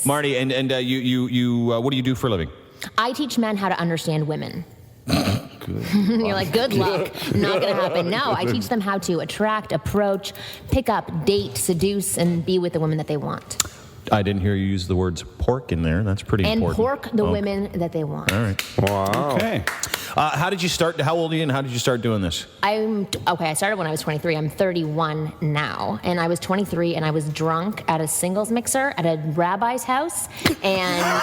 Marni, and what do you do for a living? I teach men how to understand women. You're like, good luck. Not going to happen. No, I teach them how to attract, approach, pick up, date, seduce, and be with the women that they want. I didn't hear you use the words pork in there. That's pretty important. And pork the women that they want. All right. Wow. Okay. How did you start? How old are you and how did you start doing this? I started when I was 23. I'm 31 now. And I was 23 and I was drunk at a singles mixer at a rabbi's house. And...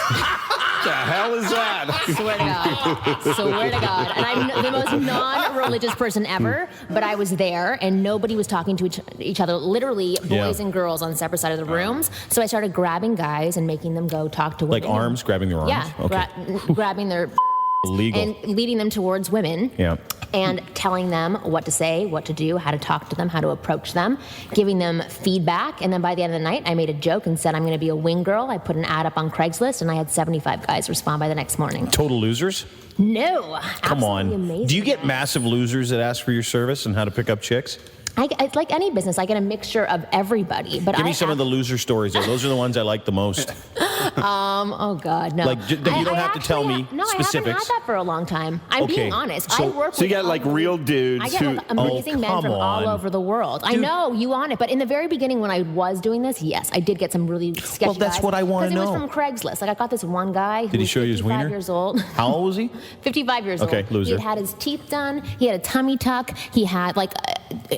What the hell is that? Swear to God. Swear to God. And I'm the most non-religious person ever, but I was there, and nobody was talking to each other, literally boys and girls on separate sides of the rooms. So I started grabbing guys and making them go talk to women. Like arms? Grabbing their arms? Yeah. Okay. Grabbing their... Legal. And leading them towards women. Yeah. And telling them what to say, what to do, how to talk to them, how to approach them, giving them feedback. And then by the end of the night, I made a joke and said, I'm going to be a wing girl. I put an ad up on Craigslist, and I had 75 guys respond by the next morning. Total losers? No. Come on. Amazing, do you get man. massive losers that ask for your service and how to pick up chicks? It's like any business. I get a mixture of everybody. But Give me some of the loser stories, though. Those are the ones I like the most. Oh, God, no. Like, you don't have to tell me No, specifics. I haven't had that for a long time. I'm being honest. I work So you got like real dudes I get like amazing men from all over the world. Dude. I know, you want it. But in the very beginning when I was doing this, yes, I did get some really sketchy Well, that's guys, what I want to know. Because it was from Craigslist. Like, I got this one guy who Did he was show you his 55 wiener? years old. How old was he? 55 years old. Okay, loser. He had his teeth done. He had a tummy tuck. He had, like,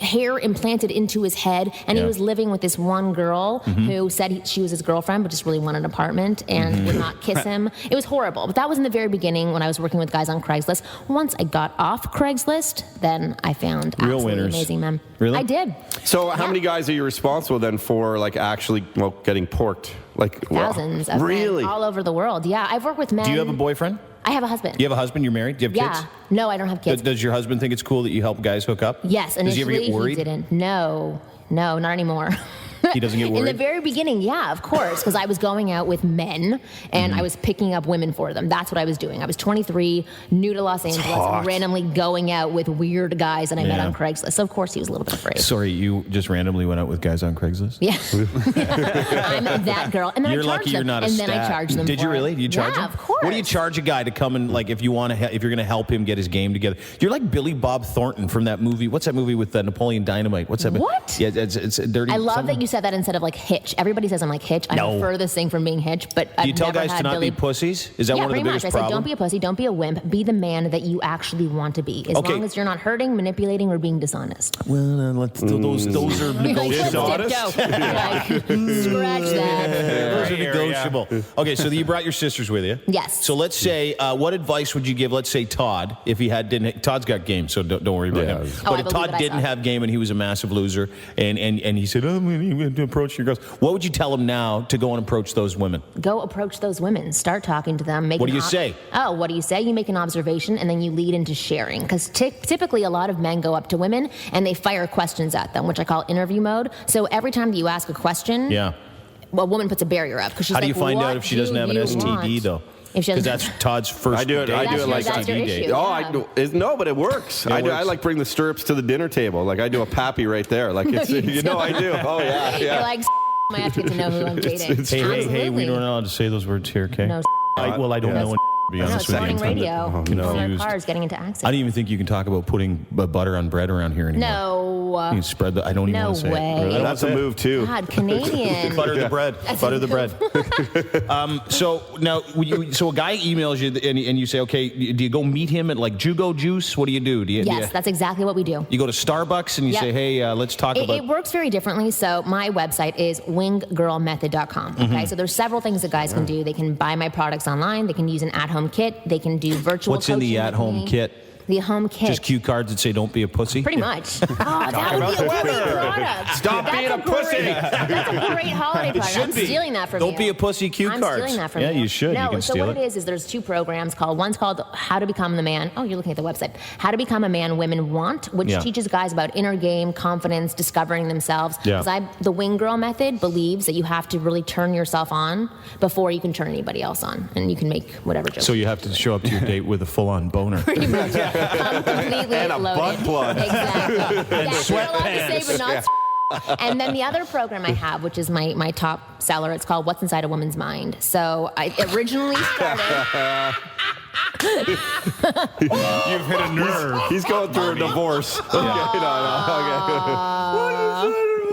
hair implanted into his head. And he was living with this one girl who said she was his girlfriend, but just really wanted an apartment and would not kiss him. It was horrible. But that was in the very beginning when I was working with guys on Craigslist. Once I got off Craigslist, then I found Real absolutely winners. amazing men. Really? I did. So how many guys are you responsible then for like actually getting porked? Like Thousands of really? men all over the world. Yeah, I've worked with men. Do you have a boyfriend? I have a husband. You have a husband? You're married? Do you have kids? No, I don't have kids. Does your husband think it's cool that you help guys hook up? Yes, Does he ever initially get worried? he didn't. No, not anymore. He doesn't get worried? In the very beginning, yeah, of course, because I was going out with men and I was picking up women for them. That's what I was doing. I was 23, new to Los Angeles, randomly going out with weird guys that I met on Craigslist. So, of course, he was a little bit afraid. Sorry, you just randomly went out with guys on Craigslist? Yeah. I'm that girl. And then You're I charge lucky them. you're not a and stat. then I charge them Did for you really? it. Do you charge him? Yeah, of course. What do you charge a guy to come and, like, if you're going to help him get his game together? You're like Billy Bob Thornton from that movie. What's that movie with Napoleon Dynamite? What's that? What? Yeah, it's dirty. I love that you said that instead of like Hitch. Everybody says I'm like Hitch. I'm the furthest thing from being Hitch, but Do you I've tell never guys had to not Billy... be pussies? Is that one of the pretty biggest much. I said, problems? don't be a pussy, don't be a wimp. Be the man that you actually want to be, as long as you're not hurting, manipulating, or being dishonest. Well, those are negotiable. Like, scratch that. Those are negotiable. Okay, so you brought your sisters with you. Yes. So let's say, what advice would you give? Let's say Todd, if he didn't. Todd's got game, so don't worry about him. Oh, But if Todd didn't have game and he was a massive loser, and he said, "Oh, I'm going to approach your girls," what would you tell him now to go and approach those women? Go approach those women. Start talking to them. What do you say? Oh, what do you say? You make an observation, and then you lead into sharing. Because typically a lot of men go up to women, and they fire questions at them, which I call interview mode. So every time that you ask a question, a woman puts a barrier up. She's How do you find out if she doesn't have an STD, though? Because that's Todd's first date. I do it like STD date. Oh, I do. No, but it works. I like bring the stirrups to the dinner table. Like I do a pappy right there. Like it's I do. Oh yeah. You're like, I have to get to know who I'm dating. Hey, we don't know how to say those words here, okay? No. I don't know. To be honest with you, morning radio. Confused. Cars getting into accidents. I don't even think you can talk about putting butter on bread around here anymore. No. You can spread the. I don't even want to say way. it. That's a move too. God, Canadian. Butter the bread. Butter the bread. So now, so a guy emails you and you say, okay, do you go meet him at like Jugo Juice? What do you do? Yes, that's exactly what we do. You go to Starbucks and you say, hey, let's talk about. It works very differently. So my website is winggirlmethod.com. Okay, so there's several things that guys can do. They can buy my products online. They can use an at-home kit. They can do virtual. What's in the at-home kit? The home kit. Just cue cards that say "Don't be a pussy." Pretty much. Oh, that would be a great product. Stop being a pussy. That's a great holiday product. I'm stealing that from you. Don't be a pussy. Cue cards. I'm stealing that from you. Yeah, you should. No, you can so steal what it is there's two programs called. One's called How to Become the Man. Oh, you're looking at the website. How to Become a Man Women Want, which teaches guys about inner game, confidence, discovering themselves. Because the Wing Girl method believes that you have to really turn yourself on before you can turn anybody else on, and you can make whatever joke. So you have to show up to your date with a full-on boner. Pretty much. Completely And a loaded. butt plug. Exactly. And sweatpants. You're allowed to say, but not And then the other program I have, which is my top seller, it's called What's Inside a Woman's Mind. So I originally started... You've hit a nerve. He's going through a divorce.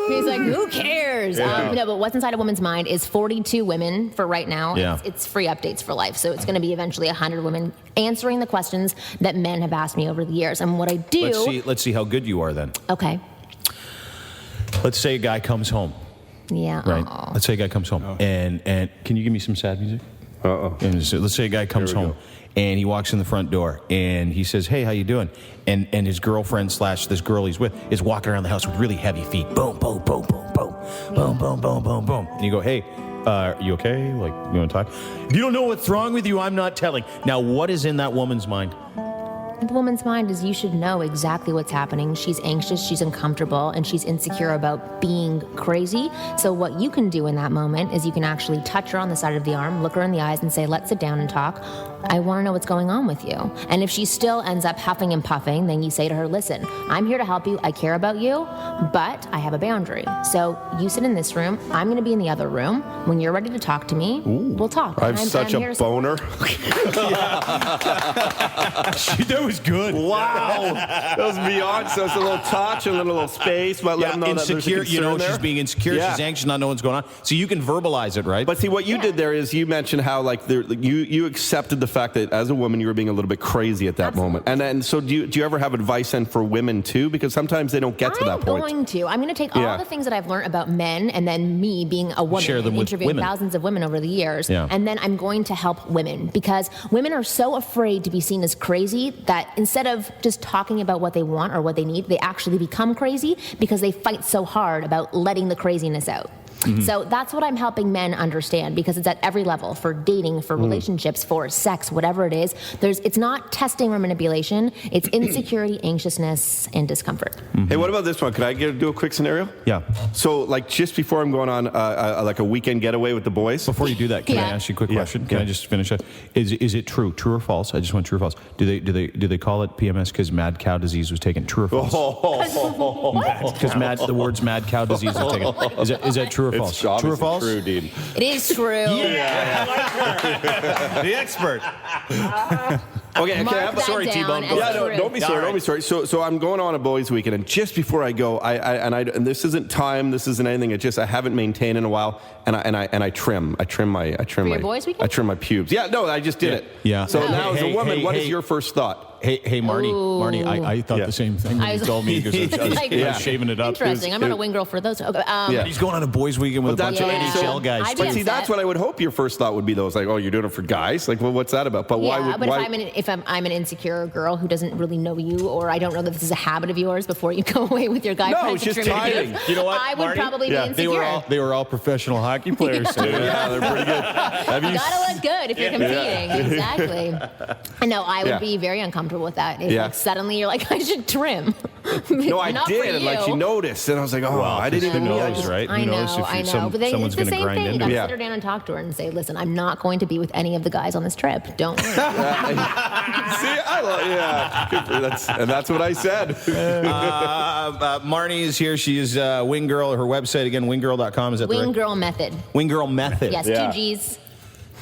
He's like, who cares? No, but What's Inside a Woman's Mind is 42 women for right now. Yeah. It's free updates for life. So it's going to be eventually 100 women answering the questions that men have asked me over the years. And what I do... Let's see how good you are then. Okay. Let's say a guy comes home. Yeah. Right. Aw. Let's say a guy comes home. And can you give me some sad music? And so let's say a guy comes home and he walks in the front door and he says, "Hey, how you doing?" And his girlfriend / this girl he's with is walking around the house with really heavy feet. Boom, boom, boom, boom, boom, boom, boom, boom, boom, boom. And you go, "Hey, you okay? Like, you want to talk?" "If you don't know what's wrong with you, I'm not telling." Now, what is in that woman's mind? The woman's mind is you should know exactly what's happening. She's anxious, she's uncomfortable, and she's insecure about being crazy. So what you can do in that moment is you can actually touch her on the side of the arm, look her in the eyes and say, "Let's sit down and talk. I want to know what's going on with you." And if she still ends up huffing and puffing, then you say to her, "Listen, I'm here to help you. I care about you, but I have a boundary. So you sit in this room. I'm going to be in the other room. When you're ready to talk to me, we'll talk." I have such a boner. That was good. Wow. That was beyond. So it's a little touch and a little space, but let them know insecure, that there's a concern there. she's being insecure, she's anxious, not knowing what's going on. So you can verbalize it, right? But see, what you did there is you mentioned how you accepted the fact that as a woman you were being a little bit crazy at that moment. And then so do you ever have advice then for women too? Because sometimes they don't get to that point. I'm going to take all the things that I've learned about men and then me being a woman Share them and with interviewing women. thousands of women over the years. Yeah. And then I'm going to help women because women are so afraid to be seen as crazy that instead of just talking about what they want or what they need, they actually become crazy because they fight so hard about letting the craziness out. Mm-hmm. So that's what I'm helping men understand because it's at every level for dating, for relationships, for sex, whatever it is. It's not testing or manipulation. It's insecurity, anxiousness, and discomfort. Mm-hmm. Hey, what about this one? Could I do a quick scenario? Yeah. So, like, just before I'm going on like a weekend getaway with the boys. Before you do that, can I ask you a quick question? Can I just finish that? Is it true or false? I just want true or false. Do they call it PMS because mad cow disease was taken? True or false? Because the words mad cow disease was taken. Is that true or false? It's true or false? True, Dean. It is true. Yeah, I like her. The expert. Okay, sorry, T-Bone. Don't be sorry. Don't be sorry. So I'm going on a boys' weekend, and just before I go, and this isn't time, this isn't anything. It's just I haven't maintained in a while, and I trim my your boys' weekend? I trim my pubes. Yeah, no, I just did it. Yeah. So now as a woman, what is your first thought? Hey, Marnie, I thought the same thing when you told me because I was shaving it up. Interesting. I'm not a wing girl for those. Okay, He's going on a boys' weekend with a bunch of NHL guys. But see, that's what I would hope your first thought would be. Those like, oh, you're doing it for guys? Like, well, what's that about? But why would? But if I'm an insecure girl who doesn't really know you, or I don't know that this is a habit of yours before you go away with your guy friends. No, it's just timing. You know what, I would probably be insecure. They were all professional hockey players too. Yeah, they're pretty good. You gotta look good if you're competing. Exactly. I know I would be very uncomfortable with that. If suddenly you're like, I should trim. No, I did. And like, she noticed, and I was like, oh, I didn't even know. Right? I know. But then someone's it's the going to same grind thing. into You it. gotta sit her down and talk to her and say, listen, I'm not going to be with any of the guys on this trip. Don't worry. See, that's what I said. Marni is here. She is Wing Girl. Her website again, winggirl.com. Is that Wing right? Girl Method. Wing Girl Method. Yes, 2 G's.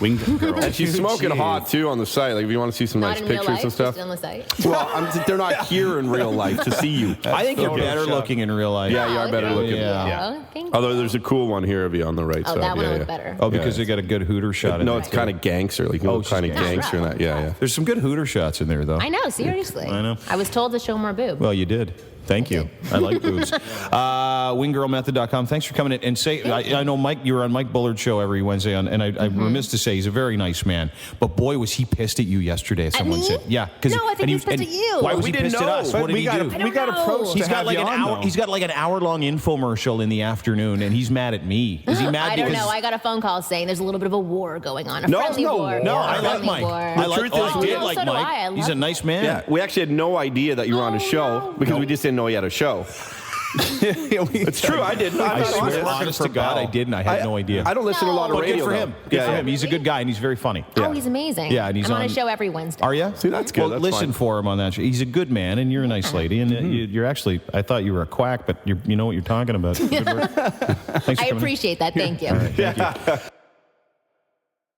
Wing Girl. And she's smoking hot too on the site. Like, if you want to see some Not nice in real pictures life, and stuff. just on the site. Well, they're not here in real life to see you. I think you're better looking in real life. Yeah, you are better looking. Yeah. Thank you. Although there's a cool one here of you on the right side. Oh, that one looked better. Oh, because they got a good Hooter shot in No, there. it's kind of gangster. Like, kind of gangster in that. Yeah. There's some good Hooter shots in there, though. I know, seriously. I know. I was told to show more boob. Well, you did. Thank you. I like boobs. Winggirlmethod.com. Thanks for coming in. And say, I know Mike, you were on Mike Bullard's show every Wednesday, and I'm remiss to say he's a very nice man. But boy, was he pissed at you yesterday, someone said. Yeah. No, I think he's pissed at you. Why was he pissed at us? What did he do? We got approached He's got like an hour. He's got like an hour-long infomercial in the afternoon, and he's mad at me. Is he mad? I don't know. I got a phone call saying there's a little bit of a war going on. No, friendly war. No, I like friendly Mike. war. I did like so do Mike. He's a nice man. Yeah, we actually had no idea that you were on a show because we just didn't know he had a show. It's true. I didn't. I swear, honest to God, I didn't. I had no idea. I don't listen to a lot of But radio. good for him. though. Good for him. He's a good guy and he's very funny. Oh, he's amazing. Yeah, and he's I'm on on a show every Wednesday. Are you? See, that's good. Well, That's listen fine. for him on that show. He's a good man, and you're a nice lady, and you're actually. I thought you were a quack, but you know what you're talking about. Good work. Thanks for I coming in. appreciate that. Thank you. All right, thank you.